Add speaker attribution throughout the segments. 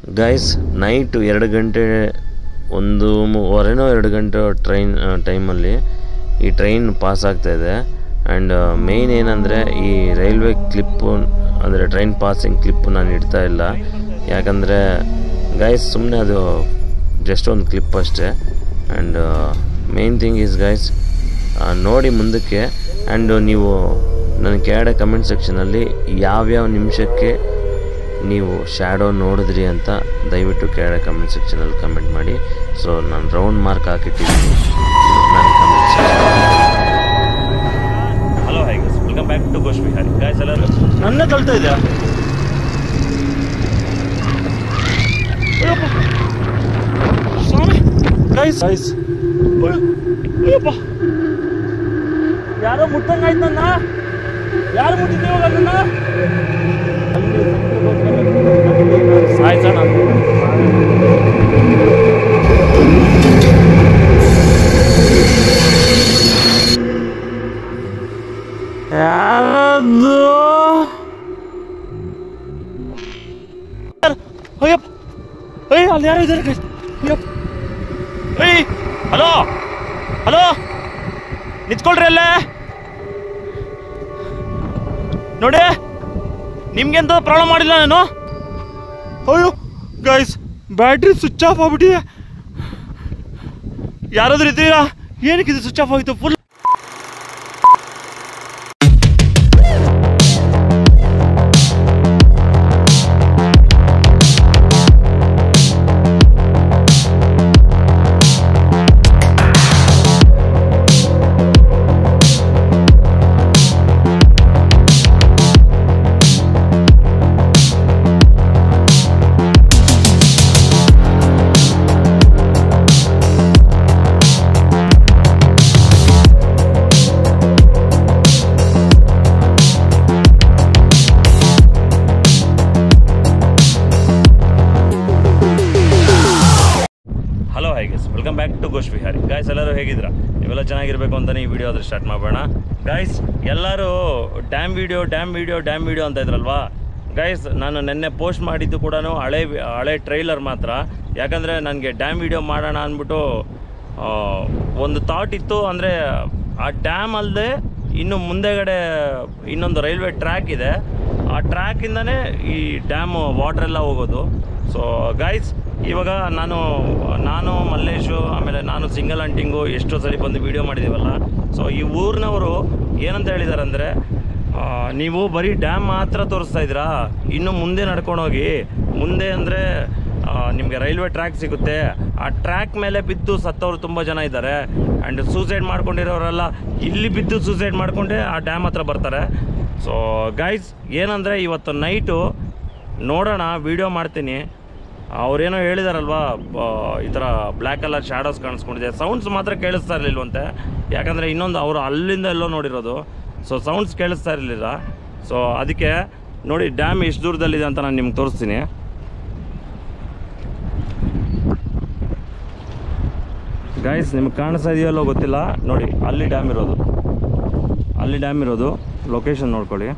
Speaker 1: Guys night 2 ಗಂಟೆ 1:15 2 ಗಂಟೆ ಟೈಮಲ್ಲಿ ಈ ಟ್ರೈನ್ ಪಾಸ್ ಆಗ್ತಾಯಿದೆ. ಆ್ಯಂಡ್ ಮೇಯ್ನ್ ಏನಂದರೆ ಈ ರೈಲ್ವೆ ಕ್ಲಿಪ್ಪು ಅಂದರೆ ಟ್ರೈನ್ ಪಾಸಿಂಗ್ ಕ್ಲಿಪ್ಪು ನಾನು ಇಡ್ತಾ ಇಲ್ಲ. ಯಾಕಂದರೆ ಗೈಸ್ ಸುಮ್ಮನೆ ಅದು ಜಸ್ಟ್ ಒಂದು ಕ್ಲಿಪ್ ಅಷ್ಟೇ. And main thing is guys ನೋಡಿ ಮುಂದಕ್ಕೆ. ಆ್ಯಂಡ್ ನೀವು ನನ್ನ ಕೆಳಗಡೆ ಕಮೆಂಟ್ ಸೆಕ್ಷನಲ್ಲಿ ಯಾವ್ಯಾವ ನಿಮಿಷಕ್ಕೆ ನೀವು ಶ್ಯಾಡೋ ನೋಡಿದ್ರಿ ಅಂತ ದಯವಿಟ್ಟು ಕೆಳಗಡೆ ಕಮೆಂಟ್ ಸೆಕ್ಷನಲ್ಲಿ ಕಮೆಂಟ್ ಮಾಡಿ. ಸೊ ನಾನು ರೌಂಡ್ ಮಾರ್ಕ್ ಹಾಕಿಟ್ಟಿದ್ದೀನಿ ನನ್ನ comment section.
Speaker 2: Hello hi guys, welcome back to Gosh Vihari. Guys ಎಲ್ಲರೂ ನನ್ನೇ ತಳ್ತಾ ಇದೆಯಾ? ಗೈಸ್ ಗೈಸ್ ಯಾರೋ ಮುಟ್ಟಂಗಾಯ್ತು ನನ್ನ. ಯಾರು ಮುಟ್ಟಿದ್ದೇವ ನನ್ನ? ಸಾಯ್ಸೋಣ. ಯಾರದ್ದು? ಅಯ್ಯಪ್ಪ, ಅಯ್ಯ ಅಲ್ಲಿ ಯಾರು ಇದ್ದಾರೆ? ಅಯ್ಯಪ್ಪ, ಅಯ್ಯ ಹಲೋ ಹಲೋ, ನಿಂತ್ಕೊಳ್ರಿ ಅಲ್ಲೇ. ನೋಡಿ, ನಿಮ್ಗೆಂತ ಪ್ರಾಬ್ಲಮ್ ಮಾಡಿಲ್ಲ ನಾನು. ಅಯ್ಯೋ ಗೈಸ್, ಬ್ಯಾಟ್ರಿ ಸ್ವಿಚ್ ಆಫ್ ಆಗ್ಬಿಟ್ಟಿದೆ. ಯಾರಾದ್ರೂ ಇದ್ದೀರಾ? ಏನಕ್ಕೆ ಇದು ಸ್ವಿಚ್ ಆಫ್ ಆಯಿತು full? Welcome back to Gosh Vihari. Guys ಎಲ್ಲರೂ ಹೇಗಿದ್ದೀರಾ? ನೀವೆಲ್ಲ ಚೆನ್ನಾಗಿರಬೇಕು ಅಂತಲೇ ಈ ವಿಡಿಯೋ ಆದ್ರೆ ಸ್ಟಾರ್ಟ್ ಮಾಡೋಣ. ಗಾಯ್ಸ್ ಎಲ್ಲರೂ ಡ್ಯಾಮ್ ವಿಡಿಯೋ ಅಂತ ಇದ್ರಲ್ವಾ ಗೈಸ್. ನಾನು ನೆನ್ನೆ ಪೋಸ್ಟ್ ಮಾಡಿದ್ದು ಕೂಡ ಹಳೆ ಟ್ರೈಲರ್ ಮಾತ್ರ. ಯಾಕಂದರೆ ನನಗೆ ಡ್ಯಾಮ್ ವಿಡಿಯೋ ಮಾಡೋಣ ಅಂದ್ಬಿಟ್ಟು ಒಂದು ಥಾಟ್ ಇತ್ತು. ಅಂದರೆ ಆ ಡ್ಯಾಮ್ ಅಲ್ಲದೆ ಇನ್ನು ಮುಂದೆಗಡೆ ಇನ್ನೊಂದು ರೈಲ್ವೆ ಟ್ರ್ಯಾಕ್ ಇದೆ. ಆ ಟ್ರ್ಯಾಕಿಂದನೇ ಈ ಡ್ಯಾಮ್ ವಾಟ್ರೆಲ್ಲ ಹೋಗೋದು. ಸೊ ಗೈಸ್ ಇವಾಗ ನಾನು ಮಲ್ಲೇಶು ಆಮೇಲೆ ನಾನು ಸಿಂಗಲ್ ಹಂಟಿಂಗು ಎಷ್ಟೋ ಸರಿ ಬಂದು ವೀಡಿಯೋ ಮಾಡಿದ್ದೀವಲ್ಲ. ಸೊ ಈ ಊರಿನವರು ಏನಂತ ಹೇಳಿದ್ದಾರೆ ಅಂದರೆ, ನೀವು ಬರೀ ಡ್ಯಾಮ್ ಮಾತ್ರ ತೋರಿಸ್ತಾ ಇದ್ದೀರಾ, ಇನ್ನು ಮುಂದೆ ನಡ್ಕೊಂಡೋಗಿ. ಮುಂದೆ ಅಂದರೆ ನಿಮಗೆ ರೈಲ್ವೆ ಟ್ರ್ಯಾಕ್ ಸಿಗುತ್ತೆ. ಆ ಟ್ರ್ಯಾಕ್ ಮೇಲೆ ಬಿದ್ದು ಸತ್ತವರು ತುಂಬ ಜನ ಇದ್ದಾರೆ. ಆ್ಯಂಡ್ ಸೂಸೈಡ್ ಮಾಡ್ಕೊಂಡಿರೋರೆಲ್ಲ ಇಲ್ಲಿ ಬಿದ್ದು ಸೂಸೈಡ್ ಮಾಡಿಕೊಂಡೆ ಆ ಡ್ಯಾಮ್ ಹತ್ರ ಬರ್ತಾರೆ. ಸೊ ಗೈಸ್ ಏನಂದರೆ ಇವತ್ತು ನೈಟು ನೋಡೋಣ, ವೀಡಿಯೋ ಮಾಡ್ತೀನಿ. ಅವ್ರೇನೋ ಹೇಳಿದಾರಲ್ವಾ, ಈ ಥರ ಬ್ಲ್ಯಾಕ್ ಕಲರ್ ಶ್ಯಾಡೋಸ್ ಕಾಣಿಸ್ಕೊಂಡಿದೆ. ಸೌಂಡ್ಸ್ ಮಾತ್ರ ಕೇಳಿಸ್ತಾ ಇರಲಿಲ್ವಂತೆ. ಯಾಕಂದರೆ ಇನ್ನೊಂದು ಅವರು ಅಲ್ಲಿಂದ ಎಲ್ಲೋ ನೋಡಿರೋದು. ಸೊ ಸೌಂಡ್ಸ್ ಕೇಳಿಸ್ತಾ ಇರಲಿಲ್ಲ. ಸೊ ಅದಕ್ಕೆ ನೋಡಿ ಡ್ಯಾಮ್ ಎಷ್ಟು ದೂರದಲ್ಲಿದೆ ಅಂತ ನಾನು ನಿಮ್ಗೆ ತೋರಿಸ್ತೀನಿ. ಗೈಸ್ ನಿಮ್ಗೆ ಕಾಣಿಸ್ತಾ ಇದೆಯಲ್ಲೋ ಗೊತ್ತಿಲ್ಲ, ನೋಡಿ ಅಲ್ಲಿ ಡ್ಯಾಮ್ ಇರೋದು ಲೊಕೇಶನ್ ನೋಡ್ಕೊಳ್ಳಿ.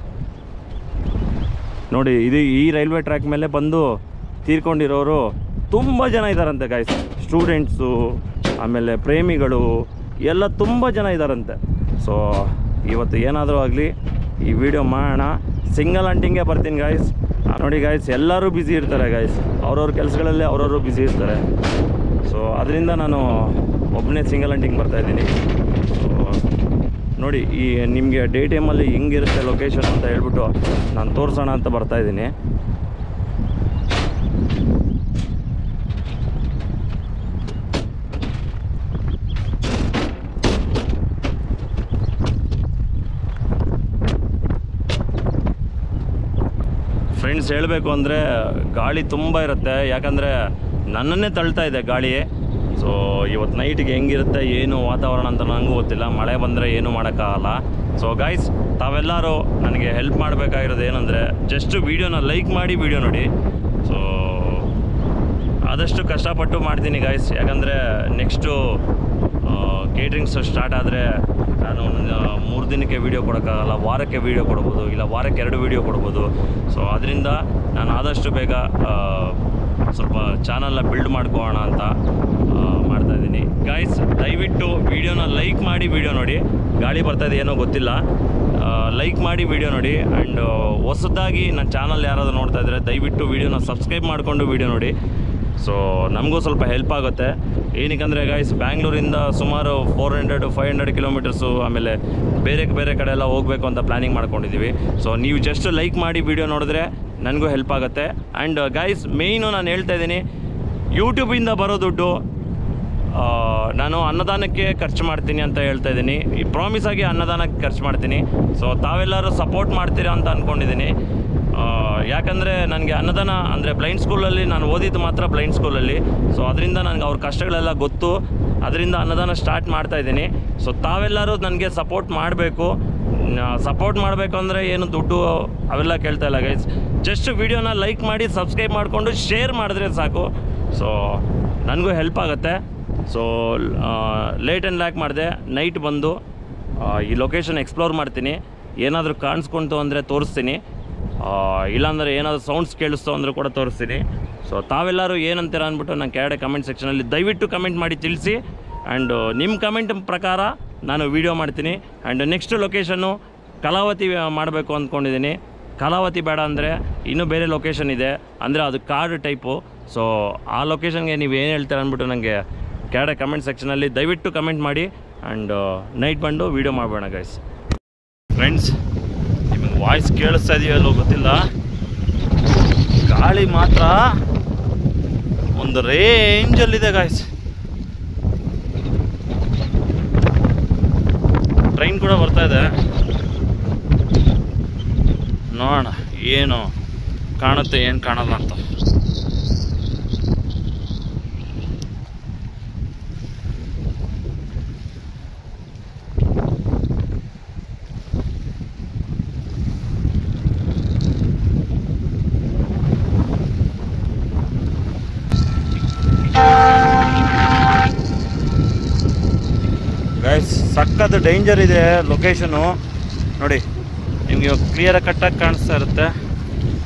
Speaker 2: ನೋಡಿ ಇದು ಈ ರೈಲ್ವೆ ಟ್ರ್ಯಾಕ್ ಮೇಲೆ ಬಂದು ತೀರ್ಕೊಂಡಿರೋರು ತುಂಬ ಜನ ಇದ್ದಾರಂತೆ ಗೈಸ್. ಸ್ಟೂಡೆಂಟ್ಸು ಆಮೇಲೆ ಪ್ರೇಮಿಗಳು ಎಲ್ಲ ತುಂಬ ಜನ ಇದ್ದಾರಂತೆ. ಸೊ ಇವತ್ತು ಏನಾದರೂ ಆಗಲಿ ಈ ವಿಡಿಯೋ ಮಾಡೋಣ. ಸಿಂಗಲ್ ಹಂಟಿಂಗೇ ಬರ್ತೀನಿ ಗೈಸ್. ನೋಡಿ ಗೈಸ್ ಎಲ್ಲರೂ ಬ್ಯುಸಿ ಇರ್ತಾರೆ ಗೈಸ್, ಅವ್ರವ್ರ ಕೆಲಸಗಳಲ್ಲಿ ಅವ್ರವರು ಬ್ಯುಸಿ ಇರ್ತಾರೆ. ಸೊ ಅದರಿಂದ ನಾನು ಒಬ್ಬನೇ ಸಿಂಗಲ್ ಹಂಟಿಂಗ್ ಬರ್ತಾಯಿದ್ದೀನಿ. ಸೊ ನೋಡಿ ಈ ನಿಮಗೆ ಡೇ ಟೈಮಲ್ಲಿ ಹೆಂಗಿರುತ್ತೆ ಲೊಕೇಶನ್ ಅಂತ ಹೇಳ್ಬಿಟ್ಟು ನಾನು ತೋರಿಸೋಣ ಅಂತ ಬರ್ತಾಯಿದ್ದೀನಿ. ಫ್ರೆಂಡ್ಸ್ ಹೇಳಬೇಕು ಅಂದರೆ ಗಾಳಿ ತುಂಬ ಇರುತ್ತೆ. ಯಾಕಂದರೆ ನನ್ನನ್ನೇ ತಳ್ತಾ ಇದೆ ಗಾಳಿ. ಸೊ ಇವತ್ತು ನೈಟಿಗೆ ಹೆಂಗಿರುತ್ತೆ ಏನು ವಾತಾವರಣ ಅಂತ ನನಗೂ ಗೊತ್ತಿಲ್ಲ. ಮಳೆ ಬಂದರೆ ಏನೂ ಮಾಡೋಕ್ಕಾಗಲ್ಲ. ಸೊ ಗೈಸ್ ತಾವೆಲ್ಲರೂ ನನಗೆ ಹೆಲ್ಪ್ ಮಾಡಬೇಕಾಗಿರೋದು ಏನಂದರೆ, ಜಸ್ಟ್ ವೀಡಿಯೋನ ಲೈಕ್ ಮಾಡಿ ವೀಡಿಯೋ ನೋಡಿ. ಸೊ ಆದಷ್ಟು ಕಷ್ಟಪಟ್ಟು ಮಾಡ್ತೀನಿ ಗೈಸ್. ಯಾಕಂದರೆ ನೆಕ್ಸ್ಟು ಕೇಟ್ರಿಂಗ್ಸ್ ಸ್ಟಾರ್ಟ್ ಆದರೆ ನಾನು 3 ದಿನಕ್ಕೆ ವೀಡಿಯೋ ಕೊಡೋಕ್ಕಾಗಲ್ಲ. ವಾರಕ್ಕೆ ವೀಡಿಯೋ ಕೊಡ್ಬೋದು, ಇಲ್ಲ ವಾರಕ್ಕೆ 2 ವೀಡಿಯೋ ಕೊಡ್ಬೋದು. ಸೊ ಅದರಿಂದ ನಾನು ಆದಷ್ಟು ಬೇಗ ಸ್ವಲ್ಪ ಚಾನಲ್ನ ಬಿಲ್ಡ್ ಮಾಡ್ಕೊಳ್ಳೋಣ ಅಂತ ಮಾಡ್ತಾಯಿದ್ದೀನಿ. ಗೈಸ್ ದಯವಿಟ್ಟು ವೀಡಿಯೋನ ಲೈಕ್ ಮಾಡಿ ವೀಡಿಯೋ ನೋಡಿ. ಗಾಳಿ ಬರ್ತಾಯಿದೆ ಏನೋ ಗೊತ್ತಿಲ್ಲ, ಲೈಕ್ ಮಾಡಿ ವೀಡಿಯೋ ನೋಡಿ. ಆ್ಯಂಡ್ ಹೊಸದಾಗಿ ನನ್ನ ಚಾನಲ್ ಯಾರಾದರೂ ನೋಡ್ತಾ ಇದ್ದರೆ ದಯವಿಟ್ಟು ವೀಡಿಯೋನ ಸಬ್ಸ್ಕ್ರೈಬ್ ಮಾಡಿಕೊಂಡು ವೀಡಿಯೋ ನೋಡಿ. ಸೊ ನಮಗೂ ಸ್ವಲ್ಪ ಹೆಲ್ಪ್ ಆಗುತ್ತೆ. ಏನಕ್ಕಂದರೆ ಗೈಸ್ ಬ್ಯಾಂಗ್ಳೂರಿಂದ ಸುಮಾರು 400-500 ಕಿಲೋಮೀಟರ್ಸು, ಆಮೇಲೆ ಬೇರೆ ಕಡೆ ಎಲ್ಲ ಹೋಗಬೇಕು ಅಂತ ಪ್ಲ್ಯಾನಿಂಗ್ ಮಾಡ್ಕೊಂಡಿದ್ದೀವಿ. ಸೊ ನೀವು ಜಸ್ಟ್ ಲೈಕ್ ಮಾಡಿ ವೀಡಿಯೋ ನೋಡಿದ್ರೆ ನನಗೂ ಹೆಲ್ಪ್ ಆಗುತ್ತೆ. ಆ್ಯಂಡ್ ಗೈಸ್ ಮೇಯ್ನು ನಾನು ಹೇಳ್ತಾ ಇದ್ದೀನಿ, ಯೂಟ್ಯೂಬಿಂದ ಬರೋ ದುಡ್ಡು ನಾನು ಅನ್ನದಾನಕ್ಕೆ ಖರ್ಚು ಮಾಡ್ತೀನಿ ಅಂತ ಹೇಳ್ತಾ ಇದ್ದೀನಿ. ಈ ಪ್ರಾಮಿಸ್ ಆಗಿ ಅನ್ನದಾನಕ್ಕೆ ಖರ್ಚು ಮಾಡ್ತೀನಿ. ಸೊ ತಾವೆಲ್ಲರೂ ಸಪೋರ್ಟ್ ಮಾಡ್ತೀರಾ ಅಂತ ಅಂದ್ಕೊಂಡಿದ್ದೀನಿ. ಯಾಕಂದರೆ ನನಗೆ ಅನ್ನದಾನ ಅಂದರೆ ಬ್ಲೈಂಡ್ ಸ್ಕೂಲಲ್ಲಿ ನಾನು ಓದಿದ್ದು ಮಾತ್ರ ಬ್ಲೈಂಡ್ ಸ್ಕೂಲಲ್ಲಿ. ಸೊ ಅದರಿಂದ ನನಗೆ ಅವ್ರ ಕಷ್ಟಗಳೆಲ್ಲ ಗೊತ್ತು, ಅದರಿಂದ ಅನ್ನದಾನ ಸ್ಟಾರ್ಟ್ ಮಾಡ್ತಾಯಿದ್ದೀನಿ. ಸೊ ತಾವೆಲ್ಲರೂ ನನಗೆ ಸಪೋರ್ಟ್ ಮಾಡಬೇಕು. ಸಪೋರ್ಟ್ ಮಾಡಬೇಕು ಅಂದರೆ ಏನು ದುಡ್ಡು ಅವೆಲ್ಲ ಕೇಳ್ತಾ ಇಲ್ಲ ಗೈಸ್. ಜಸ್ಟ್ ವೀಡಿಯೋನ ಲೈಕ್ ಮಾಡಿ ಸಬ್ಸ್ಕ್ರೈಬ್ ಮಾಡಿಕೊಂಡು ಶೇರ್ ಮಾಡಿದ್ರೆ ಸಾಕು. ಸೊ ನನಗೂ ಹೆಲ್ಪ್ ಆಗುತ್ತೆ. ಸೊ ಲೇಟ್ ಆ್ಯಂಡ್ ಲ್ಯಾಕ್ ಮಾಡಿದೆ, ನೈಟ್ ಬಂದು ಈ ಲೊಕೇಶನ್ ಎಕ್ಸ್ಪ್ಲೋರ್ ಮಾಡ್ತೀನಿ. ಏನಾದರೂ ಕಾಣಿಸ್ಕೊಂತು ಅಂದರೆ ತೋರಿಸ್ತೀನಿ, ಇಲ್ಲಾಂದರೆ ಏನಾದರೂ ಸೌಂಡ್ಸ್ ಕೇಳಿಸ್ತೋ ಅಂದರೂ ಕೂಡ ತೋರಿಸ್ತೀನಿ. ಸೊ ತಾವೆಲ್ಲರೂ ಏನಂತೀರ ಅಂದ್ಬಿಟ್ಟು ನಾನು ಕೆಳಗಡೆ ಕಮೆಂಟ್ ಸೆಕ್ಷನಲ್ಲಿ ದಯವಿಟ್ಟು ಕಮೆಂಟ್ ಮಾಡಿ ತಿಳಿಸಿ. ಆ್ಯಂಡ್ ನಿಮ್ಮ ಕಮೆಂಟ್ ಪ್ರಕಾರ ನಾನು ವೀಡಿಯೋ ಮಾಡ್ತೀನಿ. ಆ್ಯಂಡ್ ನೆಕ್ಸ್ಟ್ ಲೊಕೇಶನ್ನು ಕಲಾವತಿ ಮಾಡಬೇಕು ಅಂದ್ಕೊಂಡಿದ್ದೀನಿ. ಕಲಾವತಿ ಬೇಡ ಅಂದರೆ ಇನ್ನೂ ಬೇರೆ ಲೊಕೇಶನ್ ಇದೆ, ಅಂದರೆ ಅದು ಕಾಡು ಟೈಪು. ಸೊ ಆ ಲೊಕೇಶನ್ಗೆ ನೀವು ಏನು ಹೇಳ್ತೀರ ಅಂದ್ಬಿಟ್ಟು ನನಗೆ ಕೆಳಗಡೆ ಕಮೆಂಟ್ ಸೆಕ್ಷನಲ್ಲಿ ದಯವಿಟ್ಟು ಕಮೆಂಟ್ ಮಾಡಿ. ಆ್ಯಂಡ್ ನೈಟ್ ಬಂದು ವೀಡಿಯೋ ಮಾಡೋಣ ಗೈಸ್. ಫ್ರೆಂಡ್ಸ್, ನಿಮಗೆ ವಾಯ್ಸ್ ಕೇಳಿಸ್ತಾ ಇದೆಯಲ್ಲೋ ಗೊತ್ತಿಲ್ಲ, ಗಾಳಿ ಮಾತ್ರ ಒಂದು ರೇಂಜಲ್ಲಿದೆ ಗಾಯ್ಸ್. ಟ್ರೈನ್ ಕೂಡ ಬರ್ತಾ ಇದೆ, ನೋಡೋಣ ಏನು ಕಾಣುತ್ತೆ ಏನು ಕಾಣಲ್ಲ ಅಂತ. ಗೈಸ್ ಸಖತ್ ಡೇಂಜರ್ ಇದೆ ಲೊಕೇಶನು ನೋಡಿ. ನಿಮಗೆ ಕ್ಲಿಯರಾಗಿ ಕಟ್ಟಾಗಿ ಕಾಣಿಸ್ತಾ ಇರುತ್ತೆ.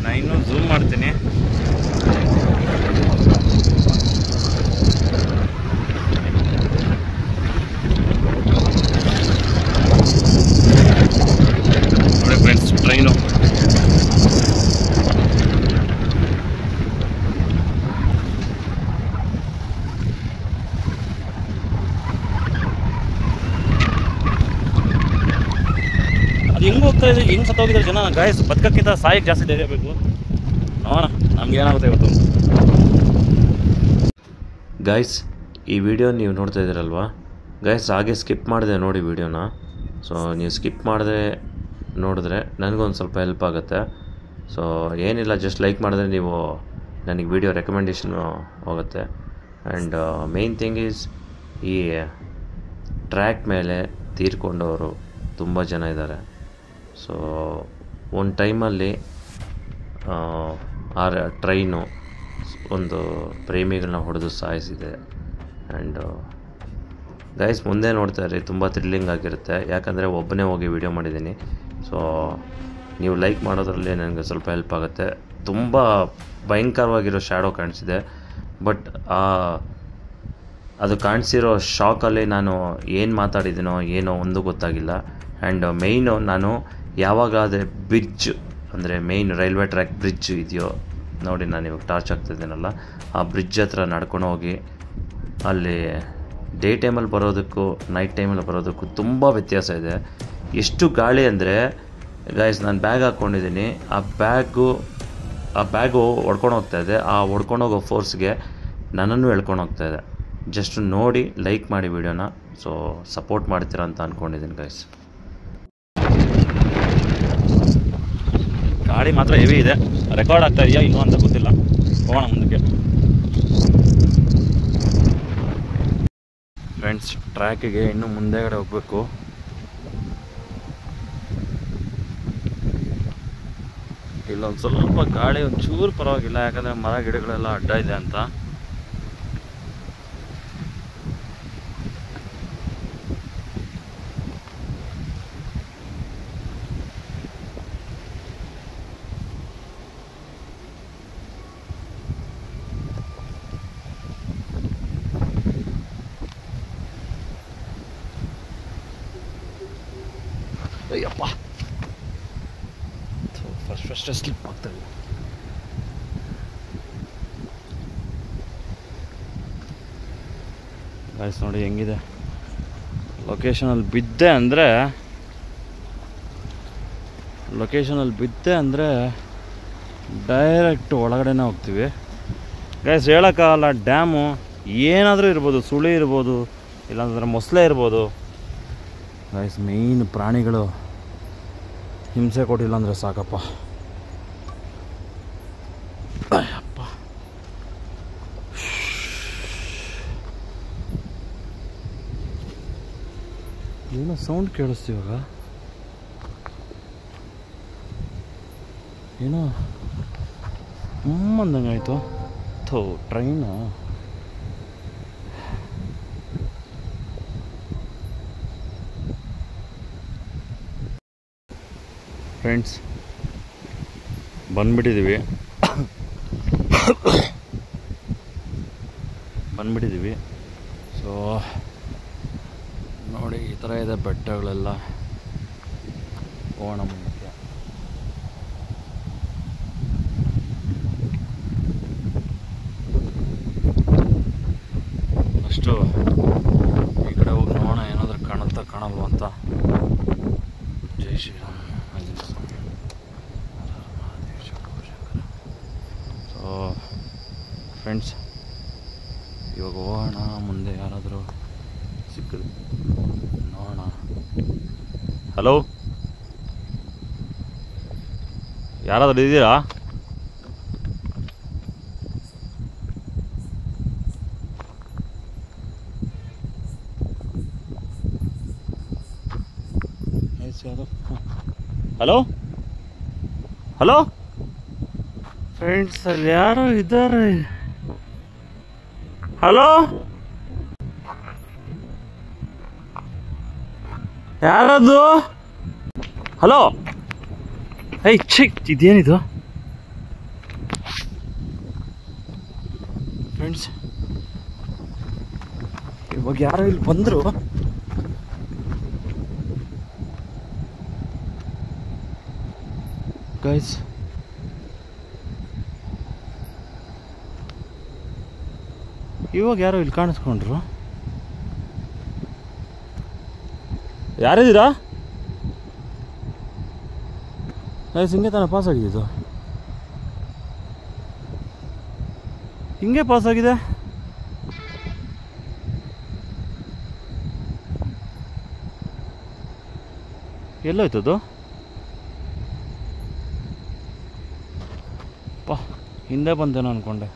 Speaker 2: ನಾನು ಇನ್ನೂ ಝೂಮ್ ಮಾಡ್ತೀನಿ. ನೋಡಿ ಫ್ರೆಂಡ್ಸ್, ಟ್ರೈನು ಅದು ಹೆಂಗೆ ಹೋಗ್ತಾ ಇದೆ, ಹೆಂಗೆ ಸತ್ತೋಗಿದ್ದಾರೆ ಜನ. ಗಾಯಸ್ ಬದುಕಕ್ಕಿಂತ ಸಾಯಕ್ಕೆ ಜಾಸ್ತಿ ಧೈರ್ಯ ಬೇಕು. ನೋಡೋಣ ನಮ್ಗೆ ಏನಾಗುತ್ತೆ ಇವತ್ತು.
Speaker 1: ಗೈಸ್ ಈ ವಿಡಿಯೋ ನೀವು ನೋಡ್ತಾ ಇದ್ದೀರಲ್ವಾ ಗೈಸ್, ಹಾಗೆ ಸ್ಕಿಪ್ ಮಾಡಿದೆ ನೋಡಿ ವಿಡಿಯೋನ. ಸೊ ನೀವು ಸ್ಕಿಪ್ ಮಾಡಿದೆ ನೋಡಿದ್ರೆ ನನಗೊಂದು ಸ್ವಲ್ಪ ಹೆಲ್ಪ್ ಆಗುತ್ತೆ. ಸೊ ಏನಿಲ್ಲ, ಜಸ್ಟ್ ಲೈಕ್ ಮಾಡಿದ್ರೆ ನೀವು ನನಗೆ ವಿಡಿಯೋ ರೆಕಮೆಂಡೇಷನು ಹೋಗುತ್ತೆ. ಆ್ಯಂಡ್ ಮೇನ್ ಥಿಂಗ್ ಈಸ್, ಈ ಟ್ರ್ಯಾಕ್ ಮೇಲೆ ತೀರ್ಕೊಂಡವರು ತುಂಬ ಜನ ಇದ್ದಾರೆ. ಸೊ ಒಂದು ಟೈಮಲ್ಲಿ ಆ ಟ್ರೈನು ಒಂದು ಪ್ರೇಮಿಗಳನ್ನ ಹೊಡೆದು ಸಾಯಿಸಿದೆ. ಆ್ಯಂಡ್ ಗೈಸ್ ಮುಂದೆ ನೋಡ್ತಾ ಇರಿ, ತುಂಬ ಥ್ರಿಲ್ಲಿಂಗ್ ಆಗಿರುತ್ತೆ. ಯಾಕಂದರೆ ಒಬ್ಬನೇ ಹೋಗಿ ವಿಡಿಯೋ ಮಾಡಿದ್ದೀನಿ. ಸೊ ನೀವು ಲೈಕ್ ಮಾಡೋದ್ರಲ್ಲಿ ನನಗೆ ಸ್ವಲ್ಪ ಹೆಲ್ಪ್ ಆಗುತ್ತೆ. ತುಂಬ ಭಯಂಕರವಾಗಿರೋ ಶ್ಯಾಡೋ ಕಾಣಿಸಿದೆ, ಬಟ್ ಅದು ಕಾಣಿಸಿರೋ ಶಾಕಲ್ಲಿ ನಾನು ಏನು ಮಾತಾಡಿದ್ದೀನೋ ಏನೋ ಒಂದು ಗೊತ್ತಾಗಿಲ್ಲ. ಆ್ಯಂಡ್ ಮೇಯ್ನು ನಾನು ಯಾವಾಗಾದರೆ ಬ್ರಿಡ್ಜ್ ಅಂದರೆ ಮೇಯ್ನ್ ರೈಲ್ವೆ ಟ್ರ್ಯಾಕ್ ಬ್ರಿಡ್ಜ್ ಇದೆಯೋ ನೋಡಿ, ನಾನು ಇವಾಗ ಟಾರ್ಚ್ ಆಗ್ತಿದ್ದೀನಲ್ಲ, ಆ ಬ್ರಿಡ್ಜ್ ಹತ್ರ ನಡ್ಕೊಂಡು ಹೋಗಿ ಅಲ್ಲಿ ಡೇ ಟೈಮಲ್ಲಿ ಬರೋದಕ್ಕೂ ನೈಟ್ ಟೈಮಲ್ಲಿ ಬರೋದಕ್ಕೂ ತುಂಬ ವ್ಯತ್ಯಾಸ ಇದೆ. ಎಷ್ಟು ಗಾಳಿ ಅಂದರೆ ಗೈಸ್, ನಾನು ಬ್ಯಾಗ್ ಹಾಕ್ಕೊಂಡಿದ್ದೀನಿ, ಆ ಬ್ಯಾಗು ಹೊಡ್ಕೊಂಡು ಹೋಗ್ತಾಯಿದೆ. ಆ ಹೊಡ್ಕೊಂಡು ಹೋಗೋ ಫೋರ್ಸ್ಗೆ ನನ್ನನ್ನು ಎಳ್ಕೊಂಡು ಹೋಗ್ತಾಯಿದೆ. ಜಸ್ಟ್ ನೋಡಿ ಲೈಕ್ ಮಾಡಿ ವಿಡಿಯೋನ. ಸೊ ಸಪೋರ್ಟ್ ಮಾಡ್ತೀರಾ ಅಂತ ಅಂದ್ಕೊಂಡಿದ್ದೀನಿ ಗೈಸ್.
Speaker 2: ಗಾಡಿ ಮಾತ್ರ ಹೆವಿ ಇದೆ. ರೆಕಾರ್ಡ್ ಆಗ್ತಾ ಇದೆಯಾ ಇನ್ನೂ ಅಂತ ಗೊತ್ತಿಲ್ಲ. ಹೋಗೋಣ ಮುಂದಕ್ಕೆ. ಫ್ರೆಂಡ್ಸ್, ಟ್ರ್ಯಾಕಿಗೆ ಇನ್ನೂ ಮುಂದೆಗಡೆ ಹೋಗಬೇಕು. ಇಲ್ಲೊಂದು ಸ್ವಲ್ಪ ಗಾಳಿ ಒಂಚೂರು ಪರವಾಗಿಲ್ಲ, ಯಾಕಂದರೆ ಮರ ಗಿಡಗಳೆಲ್ಲ ಅಡ್ಡ ಇದೆ ಅಂತ. ಅಯ್ಯಪ್ಪ, ಫಸ್ಟ್ ಸ್ಲಿಪ್ ಆಗ್ತದೆ. ಗಾಯ್ಸ್ ನೋಡಿ ಹೆಂಗಿದೆ ಲೊಕೇಶನಲ್ಲಿ ಬಿದ್ದೆ ಅಂದರೆ ಡೈರೆಕ್ಟ್ ಒಳಗಡೆನೇ ಹೋಗ್ತೀವಿ ಗೈಸ್. ಹೇಳೋಕ್ಕಾಗಲ್ಲ, ಡ್ಯಾಮು ಏನಾದರೂ ಇರ್ಬೋದು, ಸುಳಿ ಇರ್ಬೋದು, ಇಲ್ಲಾಂದ್ರೆ ಮೊಸಳೆ ಇರ್ಬೋದು ಗೈಸ್. ಮೇಯ್ನ್ ಪ್ರಾಣಿಗಳು ಹಿಂಸೆ ಕೊಟ್ಟಿಲ್ಲ ಅಂದರೆ ಸಾಕಪ್ಪ. ಅಪ್ಪ, ಏನೋ ಸೌಂಡ್ ಕೇಳಿಸ್ತೀವಾಗ, ಏನೋ ಅಂದಂಗಾಯ್ತು. ಟ್ರೈನು ಫ್ರೆಂಡ್ಸ್ ಬಂದ್ಬಿಟ್ಟಿದ್ದೀವಿ. ಸೊ ನೋಡಿ ಈ ಥರ ಇದೆ ಬೆಟ್ಟಗಳೆಲ್ಲ. ಹೋಗೋಣ ಮುಂದಕ್ಕೆ. ಅಷ್ಟು ಈ ಕಡೆ ಹೋಗಿ ನೋಡೋಣ ಏನಾದರೂ ಕಾಣಲ್ವ ಅಂತ. ಜೈ ಶ್ರೀರಾಮ್. ಸೊ ಫ್ರೆಂಡ್ಸ್ ಇವಾಗ ಹೋಗೋಣ ಮುಂದೆ, ಯಾರಾದರೂ ಸಿಕ್ಕಿದ್ರು ನೋಡೋಣ. ಹಲೋ, ಯಾರಾದರೂ ಇದ್ದೀರಾ? ಹಲೋ ಫ್ರೆಂಡ್ಸ್, ಅಲ್ಲಿ ಯಾರೋ ಇದ್ದಾರೆ. ಹಲೋ, ಯಾರದು? ಹಲೋ, ಇದೇನಿದು ಫ್ರೆಂಡ್ಸ್? ಇವಾಗ ಯಾರೋ ಇಲ್ಲಿ ಬಂದರು. ಗೈಸ್ ಇವಾಗ ಯಾರೋ ಇಲ್ಲಿ ಕಾಣಿಸ್ಕೊಂಡ್ರು. ಯಾರಿದ್ದೀರಾ ಗೈಸ್? ಹಿಂಗೆ ತಾನೇ ಪಾಸ್ ಆಗಿದ್ದು, ಹಿಂಗೆ ಪಾಸ್ ಆಗಿದೆ. ಎಲ್ಲೋಯ್ತದು? ಹಿಂದೆ ಬಂದೇನೋ ಅಂದ್ಕೊಂಡೆ.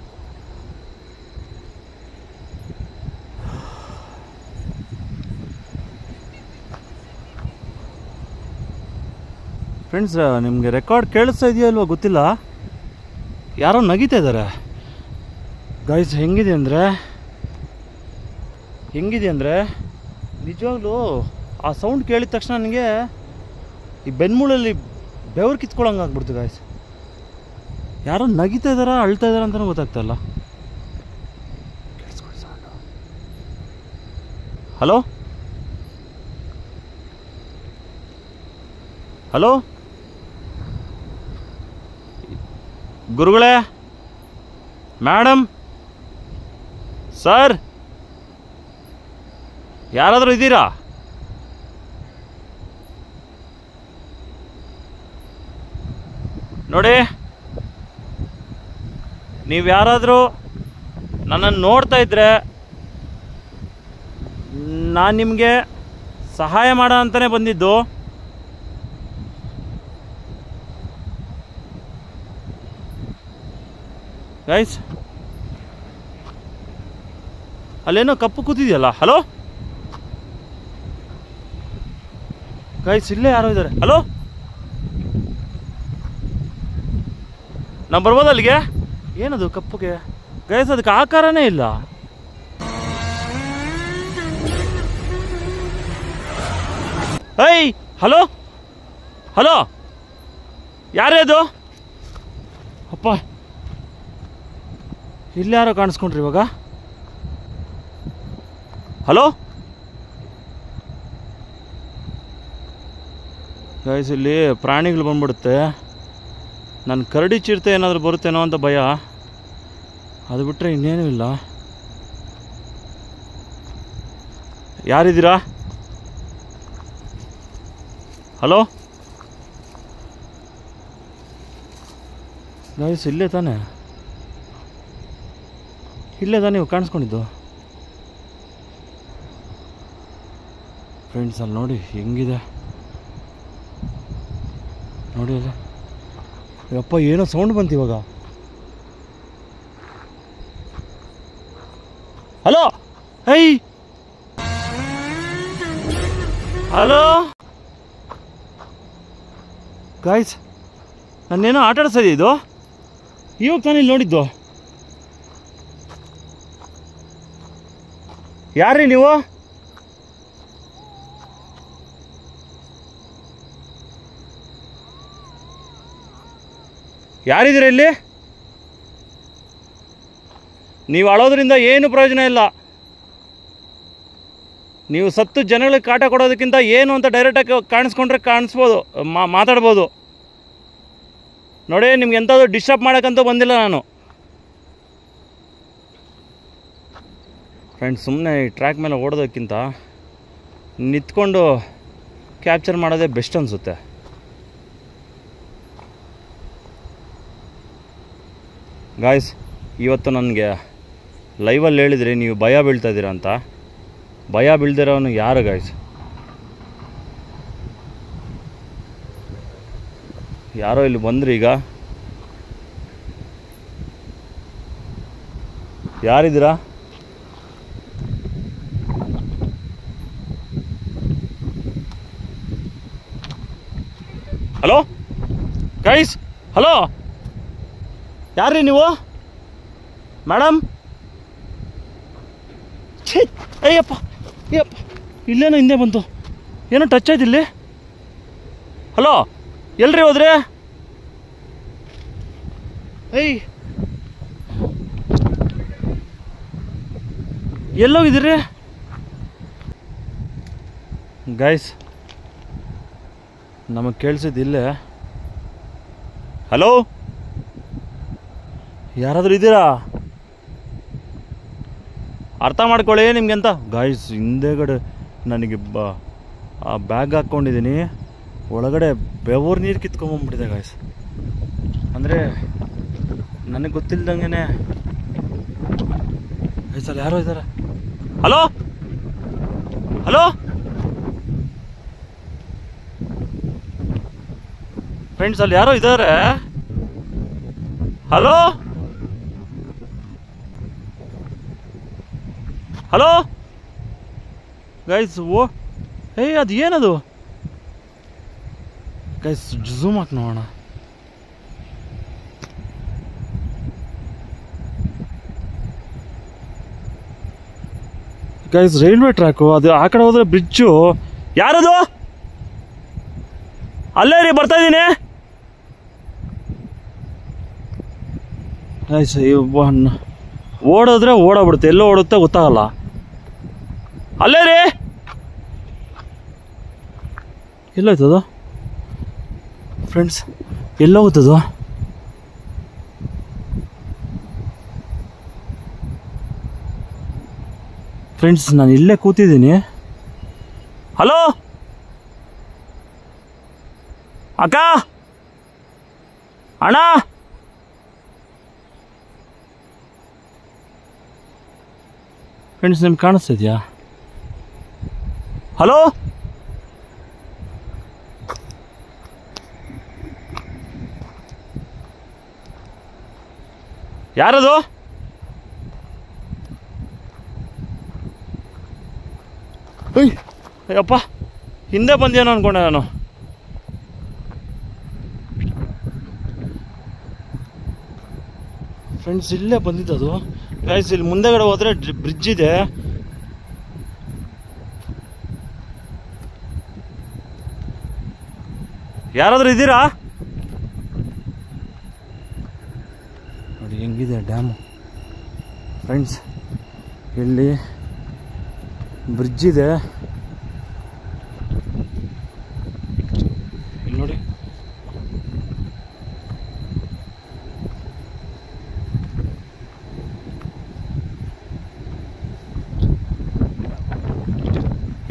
Speaker 2: ಫ್ರೆಂಡ್ಸ್ ನಿಮಗೆ ರೆಕಾರ್ಡ್ ಕೇಳಿಸ್ತಾ ಇದೆಯೋ ಇಲ್ವೋ ಗೊತ್ತಿಲ್ಲ, ಯಾರೋ ನಗಿತಾ ಇದ್ದಾರೆ ಗೈಸ್. ಹೆಂಗಿದೆ ಅಂದರೆ ನಿಜವಾಗ್ಲೂ ಆ ಸೌಂಡ್ ಕೇಳಿದ ತಕ್ಷಣ ನನಗೆ ಈ ಬೆನ್ಮೂಳಲ್ಲಿ ಬೆವರು ಕಿತ್ಕೊಳ್ಳೋಂಗೆ ಆಗ್ಬಿಡ್ತು ಗೈಸ್. ಯಾರೋ ನಗಿತಾ ಇದ್ದಾರಾ ಅಳ್ತಾ ಇದ್ದಾರಾ ಅಂತಲೂ ಗೊತ್ತಾಗ್ತಾಯಿಲ್ಲ. ಹಲೋ ಹಲೋ ಗುರುಗಳೇ, ಮೇಡಮ್, ಸರ್, ಯಾರಾದರೂ ಇದ್ದೀರಾ? ನೋಡಿ, ನೀವು ಯಾರಾದರೂ ನನ್ನನ್ನು ನೋಡ್ತಾ ಇದ್ದರೆ ನಾನು ನಿಮಗೆ ಸಹಾಯ ಮಾಡೋ ಅಂತಲೇ ಬಂದಿದ್ದು. ಗೈಸ್ ಅಲ್ಲೇನೋ ಕಪ್ಪು ಕೂತಿದೆಯಲ್ಲ. ಹಲೋ ಗೈಸ್, ಇಲ್ಲೇ ಯಾರೋ ಇದ್ದಾರೆ. ಹಲೋ, ನಾವು ಬರ್ಬೋದು ಅಲ್ಲಿಗೆ? ಏನದು ಕಪ್ಪುಗೆ ಗೈಸ್? ಅದಕ್ಕೆ ಆಕಾರನೇ ಇಲ್ಲ. ಹಲೋ ಹಲೋ, ಯಾರೇ ಅದು? ಅಪ್ಪ, ಇಲ್ಲಿ ಯಾರೋ ಕಾಣಿಸ್ಕೊಂಡ್ರಿ ಇವಾಗ. ಹಲೋ ಗೈಸ್ ಇಲ್ಲಿ ಪ್ರಾಣಿಗಳು ಬಂದ್ಬಿಡುತ್ತೆ. ನನ್ನ ಕರಡಿ ಚಿರತೆ ಏನಾದರೂ ಬರುತ್ತೇನೋ ಅಂತ ಭಯ. ಅದು ಬಿಟ್ಟರೆ ಇನ್ನೇನೂ ಇಲ್ಲ. ಯಾರಿದ್ದೀರಾ? ಹಲೋ ಗೈಸ್, ಇಲ್ಲೇ ತಾನೇ ನೀವು ಕಾಣಿಸ್ಕೊಂಡಿದ್ದು. ಫ್ರೆಂಡ್ಸ್ ಅಲ್ಲಿ ನೋಡಿ ಹೆಂಗಿದೆ ನೋಡಿ. ಅಲ್ಲ ಯಪ್ಪ, ಏನೋ ಸೌಂಡ್ ಬಂತು ಇವಾಗ. ಹಲೋ, ಹೈ, ಹಲೋ ಗಾಯ್ಸ್, ನನ್ನೇನೋ ಆಟ ಆಡಿಸ್ತಾ ಇದು. ಇವಾಗ ತಾನೇ ಇಲ್ಲಿ ನೋಡಿದ್ದು. ಯಾರ್ರೀ ನೀವು? ಯಾರಿದ್ದೀರ ಇಲ್ಲಿ? ನೀವು ಅಳೋದ್ರಿಂದ ಏನು ಪ್ರಯೋಜನ ಇಲ್ಲ. ನೀವು ಸತ್ತು ಜನಗಳಿಗೆ ಕಾಟ ಕೊಡೋದಕ್ಕಿಂತ ಏನು ಅಂತ ಡೈರೆಕ್ಟಾಗಿ ಕಾಣಿಸ್ಕೊಂಡ್ರೆ ಕಾಣಿಸ್ಬೋದು, ಮಾತಾಡ್ಬೋದು. ನೋಡಿ, ನಿಮ್ಗೆ ಎಂಥದ್ದು ಡಿಸ್ಟರ್ಬ್ ಮಾಡೋಕ್ಕಂತೂ ಬಂದಿಲ್ಲ ನಾನು. ಫ್ರೆಂಡ್ಸ್, ಸುಮ್ಮನೆ ಈ ಟ್ರ್ಯಾಕ್ ಮೇಲೆ ಓಡೋದಕ್ಕಿಂತ ನಿಂತ್ಕೊಂಡು ಕ್ಯಾಪ್ಚರ್ ಮಾಡೋದೇ ಬೆಸ್ಟ್ ಅನಿಸುತ್ತೆ. ಗಾಯ್ಸ್, ಇವತ್ತು ನನಗೆ ಲೈವಲ್ಲಿ ಹೇಳಿದ್ರಿ ನೀವು ಭಯ ಬೀಳ್ತಾಯಿದ್ದೀರ ಅಂತ. ಭಯ ಬೀಳ್ದಿರೋನು ಯಾರು ಗಾಯ್ಸ್? ಯಾರೋ ಇಲ್ಲಿ ಬಂದ್ರಿ. ಈಗ ಯಾರಿದ್ದೀರಾ? ಹಲೋ ಗೈಸ್, ಹಲೋ, ಯಾರ್ರೀ ನೀವು? ಮೇಡಮ್, ಛೇ, ಅಯ್ಯಪ್ಪ ಅಯ್ಯಪ್ಪ, ಇಲ್ಲೇನೋ ಹಿಂದೆ ಬಂತು, ಏನೋ ಟಚ್ ಆಯ್ತು ಇಲ್ಲಿ. ಹಲೋ, ಎಲ್ರಿ ಹೋದ್ರಿ? ಏಯ್, ಎಲ್ಲೋಗಿದ್ದೀರಿ ಗೈಸ್? ನಮಗೆ ಕೇಳಿಸಿದ್ದು ಇಲ್ಲೇ. ಹಲೋ, ಯಾರಾದರೂ ಇದ್ದೀರಾ? ಅರ್ಥ ಮಾಡ್ಕೊಳ್ಳಿ ನಿಮ್ಗೆ ಅಂತ. ಗಾಯ್ಸ್, ಹಿಂದೆಗಡೆ ನನಗೆ ಆ ಬ್ಯಾಗ್ ಹಾಕ್ಕೊಂಡಿದ್ದೀನಿ, ಒಳಗಡೆ ಬೆವರು ನೀರು ಕಿತ್ಕೊಂಬಂದ್ಬಿಟ್ಟಿದೆ ಗಾಯ್ಸ್. ಅಂದರೆ ನನಗೆ ಗೊತ್ತಿಲ್ದಂಗೆ ಗೈಸ್ ಅಲ್ಲಿ ಯಾರೋ ಇದ್ದಾರೆ. ಹಲೋ ಹಲೋ ಫ್ರೆಂಡ್ಸ್, ಅಲ್ಲಿ ಯಾರೋ ಇದ್ದಾರೆ. ಹಲೋ ಹಲೋ ಗೈಸ್, ಓ ಏಯ್, ಅದು ಏನದು ಗೈಸ್? ಝೂಮ್ ಹಾಕಿ ನೋಡೋಣ. ಗೈಸ್, ರೈಲ್ವೆ ಟ್ರ್ಯಾಕು ಅದು. ಆ ಕಡೆ ಹೋದ್ರೆ ಬ್ರಿಡ್ಜು. ಯಾರದು? ಅಲ್ಲೇ ರೀ, ಬರ್ತಾ ಇದ್ದೀನಿ ಗೈಸ್. ಓಡಿದ್ರೆ ಓಡೋಗ್ಬಿಡುತ್ತೆ, ಎಲ್ಲೋ ಓಡುತ್ತೆ ಗೊತ್ತಾಗಲ್ಲ. ಅಲ್ಲೇ ರೀ, ಎಲ್ಲೋಯ್ತದು ಫ್ರೆಂಡ್ಸ್? ಎಲ್ಲೋಗುತ್ತದು? ಫ್ರೆಂಡ್ಸ್, ನಾನು ಇಲ್ಲೇ ಕೂತಿದ್ದೀನಿ. ಹಲೋ ಅಕ್ಕ, ಅಣ್ಣ, ಫ್ರೆಂಡ್ಸ್ ನಿಮ್ಗೆ ಕಾಣಿಸ್ತಾ ಇದೆಯಾ? ಹಲೋ ಯಾರದು? ಅಯ್ಯಪ್ಪ, ಹಿಂದೆ ಬಂದೇನೋ ಅನ್ಕೊಂಡೆ ನಾನು. ಫ್ರೆಂಡ್ಸ್, ಇಲ್ಲೇ ಬಂದಿದ್ದದು ಗೈಸ್. ಇಲ್ಲಿ ಮುಂದೆಗಡೆ ಹೋದ್ರೆ ಬ್ರಿಡ್ಜ್ ಇದೆ. ಯಾರಾದರೂ ಇದ್ದೀರಾ? ನೋಡಿ ಹೆಂಗಿದೆ ಡ್ಯಾಮು ಫ್ರೆಂಡ್ಸ್. ಇಲ್ಲಿ ಬ್ರಿಡ್ಜ್ ಇದೆ.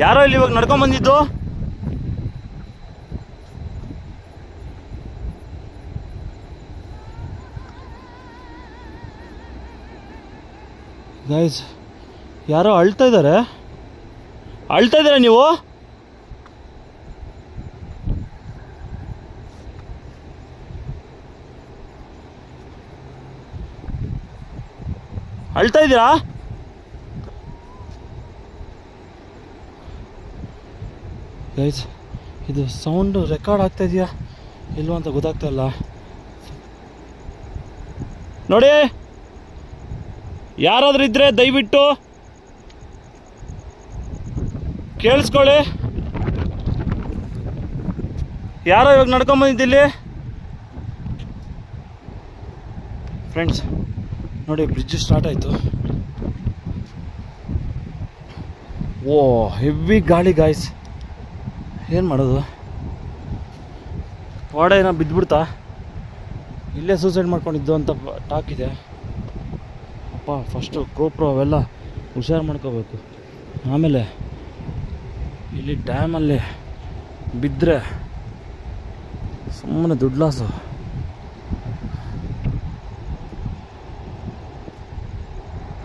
Speaker 2: ಯಾರೋ ಇಲ್ಲಿ ಇವಾಗ ನಡ್ಕೊಂಡ್ ಬಂದಿದ್ದು? ಗೈಸ್, ಯಾರೋ ಅಳ್ತಾ ಇದ್ದಾರೆ ನೀವು? ಅಳ್ತಾ ಇದ್ದೀರಾ? ಗೈಸ್, ಇದು ಸೌಂಡ್ ರೆಕಾರ್ಡ್ ಆಗ್ತಾ ಇದೆಯಾ ಇಲ್ವ ಅಂತ ಗೊತ್ತಾಗ್ತಾ ಇಲ್ಲ ನೋಡಿ. ಯಾರಾದ್ರೂ ಇದ್ರೆ ದಯವಿಟ್ಟು ಕೇಳಿಸ್ಕೊಳ್ಳಿ. ಯಾರೋ ಇವಾಗ ನಡ್ಕೊಂಬಂದಿದ್ದಿಲ್ಲಿ ಫ್ರೆಂಡ್ಸ್. ನೋಡಿ, ಬ್ರಿಡ್ಜ್ ಸ್ಟಾರ್ಟ್ ಆಯಿತು. ಓ, ಹೆವಿ ಗಾಳಿ ಗಾಯ್ಸ್. ಏನು ಮಾಡೋದು? ವಾಡ ಏನೋ ಬಿದ್ದುಬಿಡ್ತಾ? ಇಲ್ಲೇ ಸೂಸೈಡ್ ಮಾಡ್ಕೊಂಡಿದ್ದು ಅಂತ ಟಾಕ್ ಇದೆ. ಅಪ್ಪ, ಫಸ್ಟು ಗೋಪ್ರೋ ಅವೆಲ್ಲ ಹುಷಾರು ಮಾಡ್ಕೋಬೇಕು. ಆಮೇಲೆ ಇಲ್ಲಿ ಡ್ಯಾಮಲ್ಲಿ ಬಿದ್ದರೆ ಸುಮ್ಮನೆ ದುಡ್ಡು ಲಾಸು.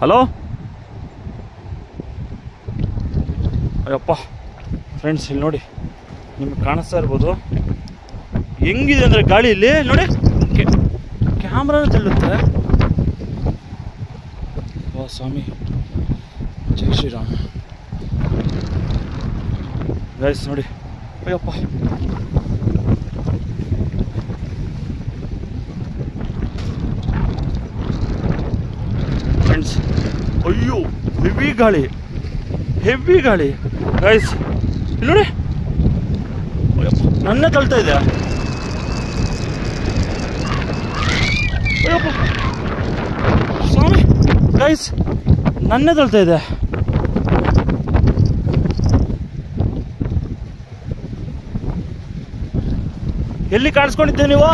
Speaker 2: ಹಲೋ, ಅಯ್ಯಪ್ಪ ಫ್ರೆಂಡ್ಸ್, ಇಲ್ಲಿ ನೋಡಿ, ನಿಮಗೆ ಕಾಣಿಸ್ತಾ ಇರ್ಬೋದು ಹೆಂಗಿದೆ ಅಂದರೆ ಗಾಳಿ. ಇಲ್ಲಿ ನೋಡಿ, ಕ್ಯಾಮ್ರಾನ ತಳ್ಳುತ್ತೆ. ಓ ಸ್ವಾಮಿ, ಜೈ ಶ್ರೀರಾಮ್. ಗೈಸ್ ನೋಡಿ, ಅಯ್ಯಪ್ಪ, ಫ್ರೆಂಡ್ಸ್, ಅಯ್ಯೋ ಹೆವಿ ಗಾಳಿ ಗೈಸ್. ಇಲ್ಲಿ ನೋಡಿ, ನನ್ನೇ ತಳ್ತಾ ಇದೆ. ಅಯ್ಯಪ್ಪ ಸ್ವಾಮಿ, ಗೈಸ್ ನನ್ನೇ ತಳ್ತಾ ಇದೆ. ಎಲ್ಲಿ ಕಾಣಿಸ್ಕೊಂಡಿದ್ದೆ ನೀವು?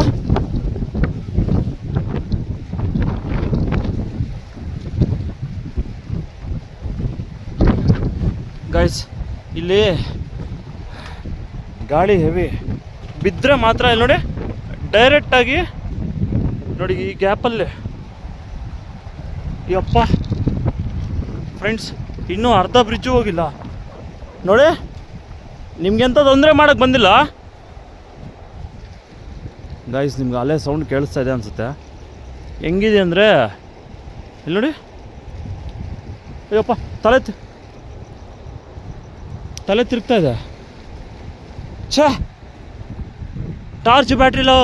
Speaker 2: ಗೈಸ್, ಇಲ್ಲಿ ಗಾಳಿ ಹೆವಿ ಬಿದ್ದರೆ ಮಾತ್ರ ಇಲ್ಲಿ ನೋಡಿ, ಡೈರೆಕ್ಟಾಗಿ ನೋಡಿ ಈ ಗ್ಯಾಪಲ್ಲಿ. ಯಪ್ಪ ಫ್ರೆಂಡ್ಸ್, ಇನ್ನೂ ಅರ್ಧ ಬ್ರಿಡ್ಜು ಹೋಗಿಲ್ಲ ನೋಡಿ. ನಿಮ್ಗೆಂತ ತೊಂದರೆ ಮಾಡೋಕ್ಕೆ ಬಂದಿಲ್ಲ ಗೈಸ್. ನಿಮ್ಗೆ ಅಲ್ಲೇ ಸೌಂಡ್ ಕೇಳಿಸ್ತಾ ಇದೆ ಅನಿಸುತ್ತೆ. ಹೆಂಗಿದೆ ಅಂದರೆ ಇಲ್ಲಿ ನೋಡಿ, ಅಯ್ಯಪ್ಪ, ತಲೆ ತಿರುಗ್ತಾ ಇದೆ. ಛೇ, ಟಾರ್ಚ್ ಬ್ಯಾಟ್ರಿ ಲೋ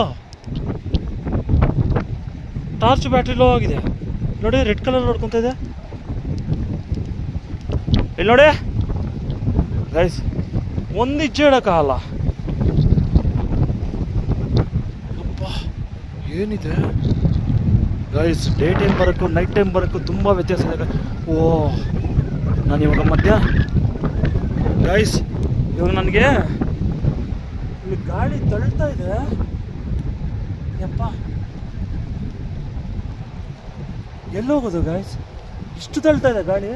Speaker 2: ಆಗಿದೆ ನೋಡಿ. ರೆಡ್ ಕಲರ್ ನೋಡ್ಕೊತ ಇದೆ ಇಲ್ಲಿ ನೋಡಿ ಗೈಸ್. ಒಂದು ಹೆಜ್ಜೆ ಇಡೋಕ್ಕಾಗಲ್ಲ. ಅಪ್ಪ, ಏನಿದೆ ಗೈಸ್? ಡೇ ಟೈಮ್ ಬರೋಕ್ಕೂ ನೈಟ್ ಟೈಮ್ ಬರೋಕ್ಕೂ ತುಂಬ ವ್ಯತ್ಯಾಸ ಇದೆ. ಓ, ನಾನು ಇವಾಗ ಮಧ್ಯ ಗೈಸ್, ಇವಾಗ ನನಗೆ ಇಲ್ಲಿ ಗಾಳಿ ತಳ್ತಾ ಇದೆ. ಯಪ್ಪ, ಎಲ್ಲೋಗೋದು ಗೈಸ್? ಇಷ್ಟು ತಳ್ತಾ ಇದೆ ಗಾಳಿ.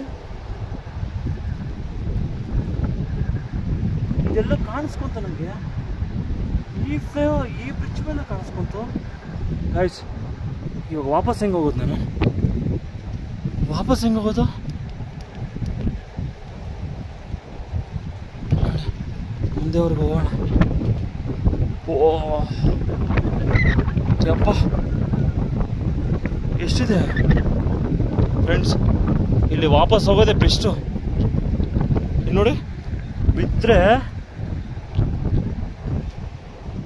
Speaker 2: ಇದೆಲ್ಲ ಕಾಣಿಸ್ಕೊಂತ ನನಗೆ. ಈ ಬ್ರಿಡ್ಜ್ ಮೇಲೆ ಕಾಣಿಸ್ಕೊಂತು ಗೈಸ್. ಇವಾಗ ವಾಪಸ್ ಹೆಂಗೆ ಹೋಗೋದು ನಾನು? ಮುಂದೆವರೆಗೆ ಹೋಗೋಣ. ಓ ಯಪ್ಪ, ಎಷ್ಟಿದೆ ಫ್ರೆಂಡ್ಸ್. ಇಲ್ಲಿ ವಾಪಸ್ ಹೋಗೋದೇ ಬೆಸ್ಟು. ಇಲ್ಲಿ ನೋಡಿ,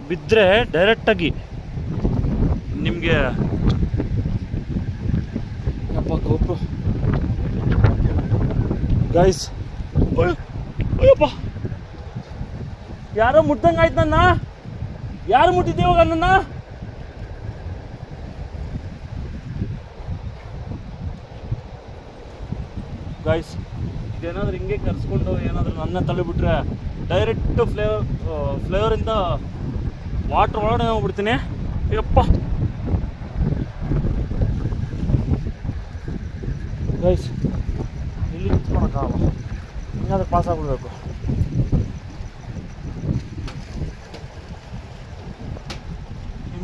Speaker 2: ಬಿದ್ದರೆ ಡೈರೆಕ್ಟಾಗಿ ನಿಮಗೆ ಯಪ್ಪ ಗೋಪ್ರೋ ಗೈಸ್. ಅಯ್ಯಪ್ಪ, ಯಾರೋ ಮುಟ್ದಂಗೆ ಆಯ್ತು ನನ್ನ. ಯಾರು ಮುಟ್ಟಿದ್ದೇವಾಗ ನನ್ನ? ಗೈಸ್, ಇದೇನಾದ್ರೂ ಹಿಂಗೆ ಕರ್ಸ್ಕೊಂಡು ಏನಾದರೂ ನನ್ನ ತಳ್ಳಿಬಿಟ್ರೆ ಡೈರೆಕ್ಟ್ ಫ್ಲೇವರಿಂದ ವಾಟ್ರ್ ಒಳಗಡೆ ಹೋಗ್ಬಿಡ್ತೀನಿ. ಯಪ್ಪ ಗೈಸ್, ಇಲ್ಲಿ ನಿಂತ್ಕೊಳಕ್ಕಾಗಲ್ಲ, ಹಿಂಗಾದ್ರೆ ಪಾಸ್ ಆಗ್ಬಿಡ್ಬೇಕು.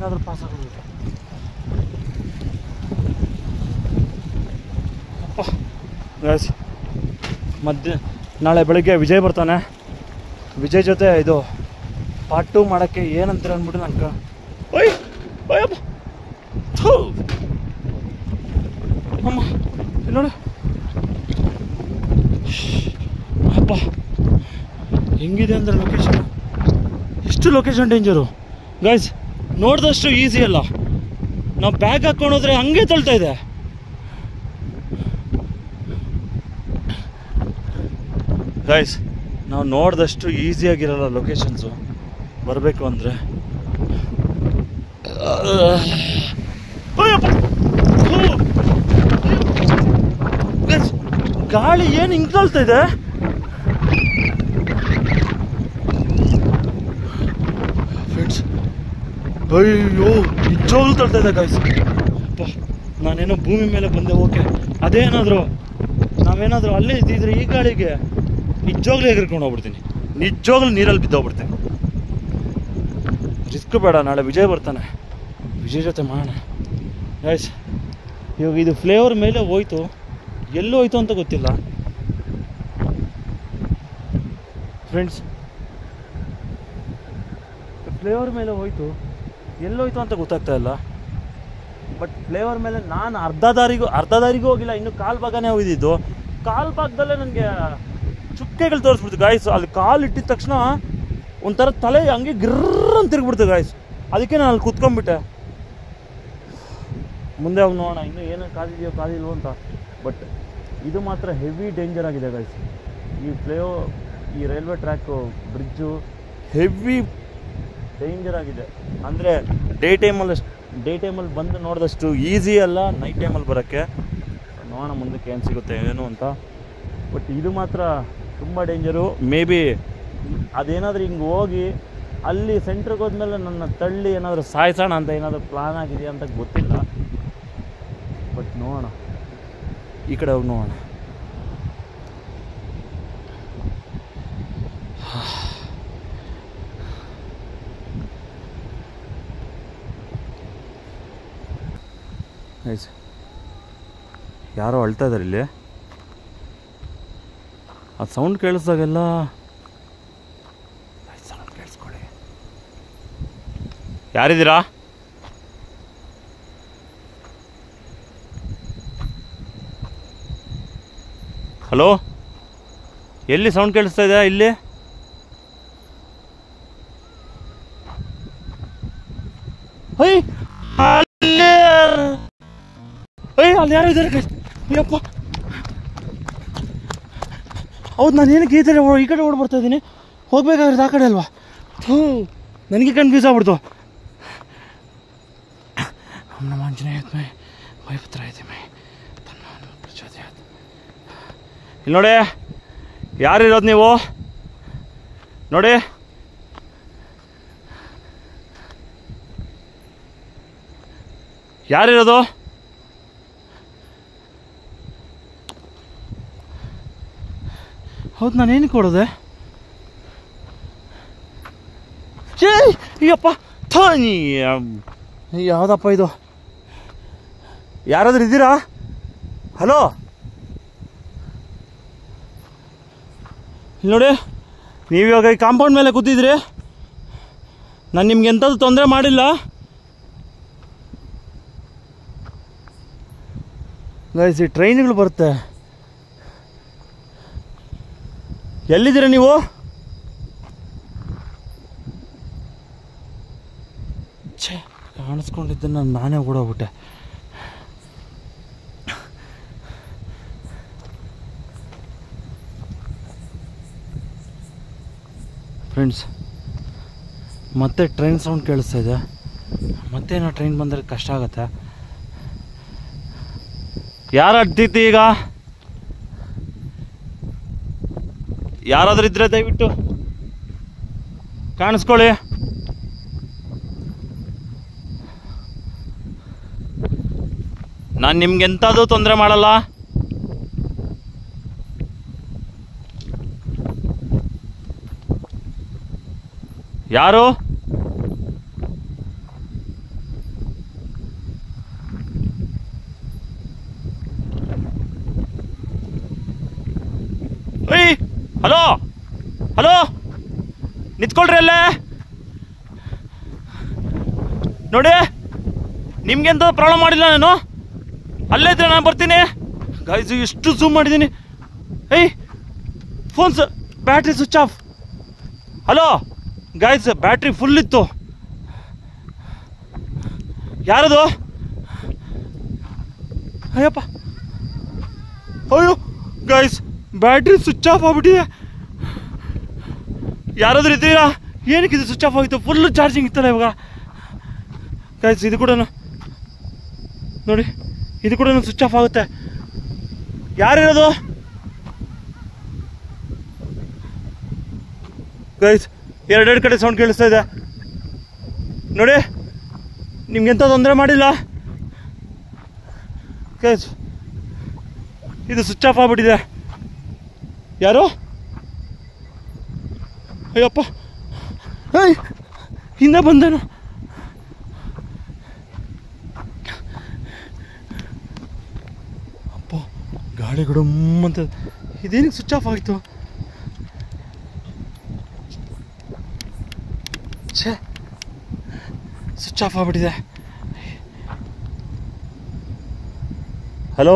Speaker 3: ಹೆಂಗಾದ್ರೂ ಪಾಸ್ ಆಗೋದು. ಗೈಸ್ ನಾಳೆ ಬೆಳಗ್ಗೆ ವಿಜಯ್ ಬರ್ತಾನೆ. ವಿಜಯ್ ಜೊತೆ ಇದು ಪಾರ್ಟ್ 2 ಮಾಡೋಕ್ಕೆ ಏನಂತೀರ ಅಂದ್ಬಿಟ್ಟು ನಂಗೆ ಅಮ್ಮ ನೋಡಿ ಅಪ್ಪ ಹೆಂಗಿದೆ ಅಂದರೆ ಲೊಕೇಶನ್, ಇಷ್ಟು ಲೊಕೇಶನ್ ಡೇಂಜರು ಗೈಸ್. ನೋಡಿದಷ್ಟು ಈಸಿ ಅಲ್ಲ, ನಾವು ಬ್ಯಾಗ್ ಹಾಕ್ಕೊಂಡೋದ್ರೆ ಹಂಗೆ ತಳ್ತಾ ಇದೆ. ಗೈಸ್ ನಾವು ನೋಡಿದಷ್ಟು ಈಸಿಯಾಗಿರಲ್ಲ ಲೊಕೇಶನ್ಸು ಬರಬೇಕು ಅಂದರೆ. ಗಾಳಿ ಏನು ಹಿಂಗೆ ತಳ್ತಾ ಇದೆ. ಫ್ರೆಂಡ್ಸ್ ಅಯ್ಯೋ ನಿಜವಾಗ್ಲೂ ತಳ್ತಾ ಇದೆ ಗೈಸ್. ಅಪ್ಪ ನಾನೇನೋ ಭೂಮಿ ಮೇಲೆ ಬಂದೆ, ಓಕೆ. ಅದೇನಾದರೂ ನಾವೇನಾದರೂ ಅಲ್ಲೇ ಇದ್ದಿದ್ರೆ ಈ ಗಾಳಿಗೆ ನಿಜವಾಗ್ಲೂ ಎಗರ್ಕೊಂಡು ಹೋಗ್ಬಿಡ್ತೀನಿ, ನಿಜವಾಗ್ಲೂ ನೀರಲ್ಲಿ ಬಿದ್ದೋಗ್ಬಿಡ್ತೀನಿ. ರಿಸ್ಕ್ ಬೇಡ, ನಾಳೆ ವಿಜಯ್ ಬರ್ತಾನೆ, ವಿಜಯ್ ಜೊತೆ ಮಾಡೋಣ ಗೈಸ್. ಇವಾಗ ಇದು ಫ್ಲೇವರ್ ಮೇಲೆ ಹೋಯ್ತು, ಎಲ್ಲೂ ಹೋಯ್ತು ಅಂತ ಗೊತ್ತಿಲ್ಲ ಫ್ರೆಂಡ್ಸ್. ಫ್ಲೇವರ್ ಮೇಲೆ ಹೋಯ್ತು, ಎಲ್ಲೋಯ್ತು ಅಂತ ಗೊತ್ತಾಗ್ತಾ ಇಲ್ಲ. ಬಟ್ ಫ್ಲೇವರ್ ಮೇಲೆ ನಾನು ಅರ್ಧ ದಾರಿಗೂ ಹೋಗಿಲ್ಲ, ಇನ್ನು ಕಾಲು ಭಾಗನೇ ಹೋಗಿದ್ದು. ಕಾಲು ಭಾಗದಲ್ಲೇ ನನಗೆ ಚುಕ್ಕೆಗಳು ತೋರಿಸ್ಬಿಡ್ತು ಗಾಯ್ಸ್. ಅಲ್ಲಿ ಕಾಲು ಇಟ್ಟಿದ ತಕ್ಷಣ ಒಂಥರ ತಲೆ ಹಂಗೆ ಗಿರ್ರ ಅಂತ ತಿರುಗ್ಬಿಡ್ತು ಗಾಯ್ಸ್. ಅದಕ್ಕೆ ನಾನು ಅಲ್ಲಿ ಕೂತ್ಕೊಂಡ್ಬಿಟ್ಟೆ. ಮುಂದೆ ಹೋಗಿ ನೋಡೋಣ ಇನ್ನೂ ಏನು ಕಾದಿಲ್ವೋ ಅಂತ. ಬಟ್ ಇದು ಮಾತ್ರ ಹೆವಿ ಡೇಂಜರ್ ಆಗಿದೆ ಗಾಯ್ಸ್. ಈ railway track bridge heavy danger ಆಗಿದೆ. ಅಂದರೆ ಡೇ ಟೈಮಲ್ಲಿ ಬಂದು ನೋಡಿದಷ್ಟು ಈಸಿ ಅಲ್ಲ ನೈಟ್ ಟೈಮಲ್ಲಿ ಬರೋಕ್ಕೆ. ನೋಡೋಣ ಮುಂದಕ್ಕೆ ಏನು ಸಿಗುತ್ತೆ ಏನು ಅಂತ. ಬಟ್ ಇದು ಮಾತ್ರ ತುಂಬ ಡೇಂಜರು. ಮೇ ಬಿ ಅದೇನಾದರೂ ಹಿಂಗೆ ಹೋಗಿ ಅಲ್ಲಿ ಸೆಂಟ್ರಿಗೆ ಹೋದ್ಮೇಲೆ ನನ್ನ ತಳ್ಳಿ ಏನಾದರೂ ಸಾಯಿಸೋಣ ಅಂತ ಏನಾದರೂ ಪ್ಲಾನ್ ಆಗಿದೆಯಾ ಅಂತ ಗೊತ್ತಿಲ್ಲ. ಬಟ್ ನೋಡೋಣ, ಈ ಕಡೆ ಹೋಗಿ ನೋಡೋಣ. ನೈಸ್, ಯಾರೋ ಅಳ್ತಾ ಇದ್ದಾರೆ ಇಲ್ಲಿ. ಆ ಸೌಂಡ್ ಕೇಳಿಸ್ದಾಗೆಲ್ಲ ಸೌಂಡ್ ಕೇಳಿಸ್ಕೊಳ್ಳಿ. ಯಾರಿದ್ದೀರಾ? ಹಲೋ, ಎಲ್ಲಿ ಸೌಂಡ್ ಕೇಳಿಸ್ತಾ ಇದೆ? ಇಲ್ಲಿ ಅಲ್ಲಿ ಯಾರು ಇದ್ದಾರೆ? ಅಯ್ಯಪ್ಪ, ಹೌದು, ನಾನು ಏನಕ್ಕೆ ಈ ಕಡೆ ಓಡಿ ಬರ್ತಾ ಇದ್ದೀನಿ, ಹೋಗ್ಬೇಕಾದ್ರೆ ಆ ಕಡೆ ಅಲ್ವಾ? ನನಗೆ ಕನ್ಫ್ಯೂಸ್ ಆಗ್ಬಿಡ್ತು. ನಮ್ಮ ಆಂಜನೇಯತ್ಮೇ ವೈಪುತ್ರಾಯತ್ಮೇ ಪ್ರಚೋದಯಾತ್. ಇಲ್ಲಿ ನೋಡಿ, ಯಾರಿರೋದು ನೀವು? ನೋಡಿ, ಯಾರಿರೋದು? ಹೌದು, ನಾನೇನಕ್ಕೆ ಕೊಡೋದೆ? ಅಯ್ಯಪ್ಪ, ಯಾವುದಪ್ಪ ಇದು? ಯಾರಾದ್ರೂ ಇದ್ದೀರಾ? ಹಲೋ, ಇಲ್ಲಿ ನೋಡಿ, ನೀವು ಇವಾಗ ಈ ಕಾಂಪೌಂಡ್ ಮೇಲೆ ಕೂತಿದ್ರಿ. ನಾನು ನಿಮ್ಗೆ ಎಂಥದ್ದು ತೊಂದರೆ ಮಾಡಿಲ್ಲ. ಗೈಸ್, ಈ ಟ್ರೈನ್ಗಳು ಬರುತ್ತೆ. ಎಲ್ಲಿದ್ದೀರಾ ನೀವು? ಛೇ, ಕಾಣಿಸ್ಕೊಂಡಿದ್ದನ್ನು ನಾನೇ ಓಡೋಗ್ಬಿಟ್ಟೆ. ಫ್ರೆಂಡ್ಸ್, ಮತ್ತೆ ಟ್ರೈನ್ ಸೌಂಡ್ ಕೇಳಿಸ್ತಾ ಇದೆ. ಮತ್ತೇನೋ ಟ್ರೈನ್ ಬಂದರೆ ಕಷ್ಟ ಆಗುತ್ತೆ. ಯಾರು ಅಡ್ತಿತ್ತು ಈಗ? ಯಾರಾದರೂ ಇದ್ರೆ ದಯವಿಟ್ಟು ಕಾಣಿಸ್ಕೊಳ್ಳಿ. ನಾನು ನಿಮ್ಗೆ ಎಂಥದ್ದು ತೊಂದರೆ ಮಾಡಲ್ಲ. ಯಾರು?
Speaker 2: ಏಯ್ ಹಲೋ ಹಲೋ ನಿಂತ್ಕೊಳ್ರಿ ಅಲ್ಲೇ ನೋಡಿ, ನಿಮ್ಗೆಂತ ಪ್ರಾಬ್ಲಮ್ ಮಾಡಿಲ್ಲ ನಾನು, ಅಲ್ಲೇ ಇದ್ರೆ ನಾನು ಬರ್ತೀನಿ. ಗೈಸ್ ಎಷ್ಟು ಝೂಮ್ ಮಾಡಿದ್ದೀನಿ. ಏಯ್ phones battery switch off. Hello guys, battery full ಇತ್ತು. ಯಾರದು? ಅಯ್ಯಪ್ಪ, ಅಯ್ಯೋ ಗೈಸ್ ಬ್ಯಾಟ್ರಿ ಸ್ವಿಚ್ ಆಫ್ ಆಗ್ಬಿಟ್ಟಿದೆ. ಯಾರಾದ್ರೂ ಇದ್ದೀರಾ? ಏನಕ್ಕೆ ಇದು ಸ್ವಿಚ್ ಆಫ್ ಆಗಿತ್ತು? ಫುಲ್ಲು ಚಾರ್ಜಿಂಗ್ ಇತ್ತಲ್ಲ ಇವಾಗ. ಗೈಸ್ ಇದು ಕೂಡ ನೋಡಿ, ಇದು ಕೂಡ ಸ್ವಿಚ್ ಆಫ್ ಆಗುತ್ತೆ. ಯಾರಿರೋದು? ಗೈಸ್ ಎರಡೆರಡು ಕಡೆ ಸೌಂಡ್ ಕೇಳಿಸ್ತಾ ಇದೆ ನೋಡಿ. ನಿಮ್ಗೆಂತ ತೊಂದರೆ ಮಾಡಿಲ್ಲ ಗೈಸ್, ಇದು ಸ್ವಿಚ್ ಆಫ್ ಆಗ್ಬಿಟ್ಟಿದೆ. ಯಾರು? ಅಯ್ಯಪ್ಪ, ಏಯ್ ಹಿಂದೆ ಬಂದೇನು? ಅಪ್ಪ ಗಾಡಿಗಳು ಅಂತ ಇದೇನಿಗೆ ಸ್ವಿಚ್ ಆಫ್ ಆಯಿತು? ಛೇ, ಸ್ವಿಚ್ ಆಫ್ ಆಗ್ಬಿಟ್ಟಿದೆ. Hello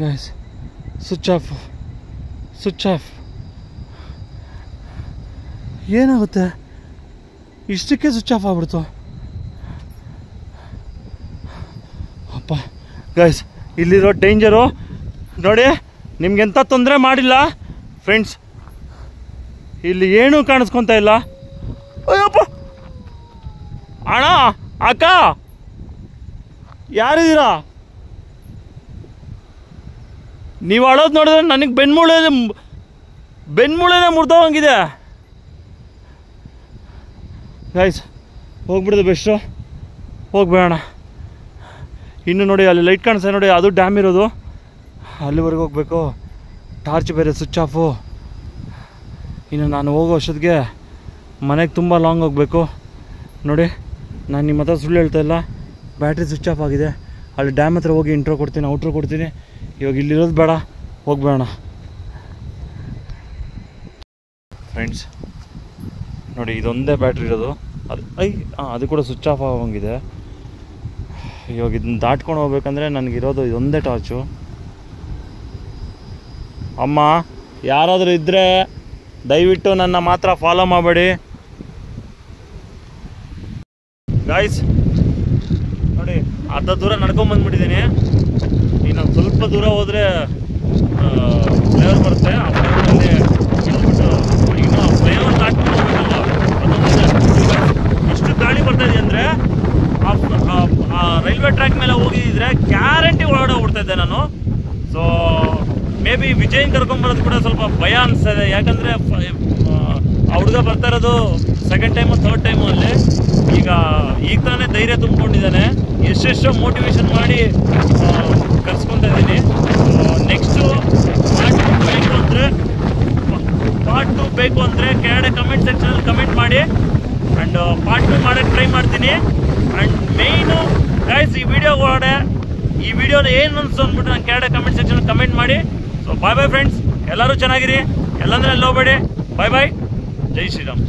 Speaker 2: guys, switch off, switch off. ಏನಾಗುತ್ತೆ? ಇಷ್ಟಕ್ಕೆ ಸ್ವಿಚ್ ಆಫ್ ಆಗ್ಬಿಡ್ತು. ಅಪ್ಪ ಗೈಸ್, ಇಲ್ಲಿರೋ ಡೇಂಜರು ನೋಡಿ. ನಿಮ್ಗೆಂತ ತೊಂದರೆ ಮಾಡಿಲ್ಲ ಫ್ರೆಂಡ್ಸ್, ಇಲ್ಲಿ ಏನೂ ಕಾಣಿಸ್ಕೊತಾ ಇಲ್ಲ. ಅಯ್ಯಪ್ಪ, ಅಣ್ಣ ಅಕ್ಕ ಯಾರಿದ್ದೀರಾ? ನೀವು ಅಳೋದು ನೋಡಿದ್ರೆ ನನಗೆ ಬೆನ್ಮೂಳೆನೇ ಮುರಿದೋಗಂಗಿದೆ. ಗೈಸ್ ಹೋಗ್ಬಿಡೋದು ಬೆಸ್ಟು, ಹೋಗ್ಬೇಡ. ಇನ್ನು ನೋಡಿ ಅಲ್ಲಿ ಲೈಟ್ ಕಾಣಿಸ್ತಾ ನೋಡಿ, ಅದು ಡ್ಯಾಮ್ ಇರೋದು. ಅಲ್ಲಿವರೆಗೆ ಹೋಗ್ಬೇಕು. ಟಾರ್ಚ್ ಬೇರೆ ಸ್ವಿಚ್ ಆಫು. ಇನ್ನು ನಾನು ಹೋಗೋ ಅಷ್ಟೊತ್ತಿಗೆ ಮನೆಗೆ ತುಂಬ ಲಾಂಗ್ ಹೋಗಬೇಕು. ನೋಡಿ ನಾನು ನಿಮ್ಮ ಹತ್ರ ಸುಳ್ಳು ಹೇಳ್ತಾ ಇಲ್ಲ, ಬ್ಯಾಟ್ರಿ ಸ್ವಿಚ್ ಆಫ್ ಆಗಿದೆ. ಅಲ್ಲಿ ಡ್ಯಾಮ್ ಹತ್ರ ಹೋಗಿ ಇಂಟ್ರೋ ಕೊಡ್ತೀನಿ, ಔಟ್ರೋ ಕೊಡ್ತೀನಿ. ಇವಾಗ ಇಲ್ಲಿರೋದು ಬೇಡ, ಹೋಗ್ಬೇಡ ಫ್ರೆಂಡ್ಸ್. ನೋಡಿ ಇದೊಂದೇ ಬ್ಯಾಟ್ರಿ ಇರೋದು, ಅದು ಕೂಡ ಸ್ವಿಚ್ ಆಫ್ ಆಗೋಂಗಿದೆ. ಇವಾಗ ಇದನ್ನ ದಾಟ್ಕೊಂಡು ಹೋಗ್ಬೇಕಂದ್ರೆ ನನಗಿರೋದು ಇದೊಂದೇ ಟಾರ್ಚು. ಅಮ್ಮ ಯಾರಾದರೂ ಇದ್ದರೆ ದಯವಿಟ್ಟು ನನ್ನ ಮಾತ್ರ ಫಾಲೋ ಮಾಡಬೇಡಿ ಗಾಯ್ಸ್. ನೋಡಿ ಅರ್ಧ ದೂರ ನಡ್ಕೊಂಬಂದ್ಬಿಟ್ಟಿದ್ದೀನಿ. ಇನ್ನು ಸ್ವಲ್ಪ ದೂರ ಹೋದರೆ ಫ್ಲೇವರ್ ಬರುತ್ತೆ. ಆ ಫ್ಲೇವರಲ್ಲಿ ಇಳಿದ್ಬಿಟ್ಟು ಇನ್ನು ಫ್ಲೇವರ್ ದಾಟ್ಕೊಂಡು ಹೋಗ್ಬೇಕಲ್ವ, ಎಷ್ಟು ಗಾಳಿ ಬರ್ತಾಯಿದೆ ಅಂದರೆ ಆ ರೈಲ್ವೆ ಟ್ರ್ಯಾಕ್ ಮೇಲೆ ಹೋಗಿದ್ದರೆ ಗ್ಯಾರಂಟಿ ಒಳಗಡೆ ಹೋಗ್ಬಿಡ್ತಾಯಿದ್ದೆ ನಾನು. ಸೊ ಮೇ ಬಿ ವಿಜಯನ್ ಕರ್ಕೊಂಬರೋದು ಕೂಡ ಸ್ವಲ್ಪ ಭಯ ಅನಿಸ್ತದೆ. ಯಾಕಂದರೆ ಆ ಹುಡುಗ ಬರ್ತಾ ಇರೋದು ಸೆಕೆಂಡ್ ಟೈಮು ಥರ್ಡ್ ಟೈಮು ಅಲ್ಲಿ. ಈಗ ತಾನೇ ಧೈರ್ಯ ತುಂಬಿಕೊಂಡಿದ್ದಾನೆ. ಎಷ್ಟೆಷ್ಟೋ ಮೋಟಿವೇಶನ್ ಮಾಡಿ ಕರ್ಸ್ಕೊತಾ ಇದ್ದೀನಿ. ನೆಕ್ಸ್ಟು ಪಾರ್ಟ್ 2 ಬೇಕು ಅಂದರೆ ಕೆಳಗಡೆ ಕಮೆಂಟ್ ಸೆಕ್ಷನಲ್ಲಿ ಕಮೆಂಟ್ ಮಾಡಿ. ಆ್ಯಂಡ್ ಪಾರ್ಟ್ 2 ಮಾಡೋಕ್ಕೆ ಟ್ರೈ ಮಾಡ್ತೀನಿ. ಆ್ಯಂಡ್ ಮೇಯ್ನು ಗೈಸ್ ಈ ವಿಡಿಯೋನ ಏನು ಅನಿಸ್ತು ಅಂದ್ಬಿಟ್ಟು ನಾನು ಕೆಳಗಡೆ ಕಮೆಂಟ್ ಸೆಕ್ಷನಲ್ಲಿ ಕಮೆಂಟ್ ಮಾಡಿ. ಸೊ ಬಾಯ್ ಬಾಯ್ ಫ್ರೆಂಡ್ಸ್, ಎಲ್ಲರೂ ಚೆನ್ನಾಗಿರಿ, ಎಲ್ಲಂದ್ರೆ ಅಲ್ಲಿ ಹೋಗಬೇಡಿ. ಬಾಯ್ ಬಾಯ್, ಜೈ ಶ್ರೀರಾಮ್.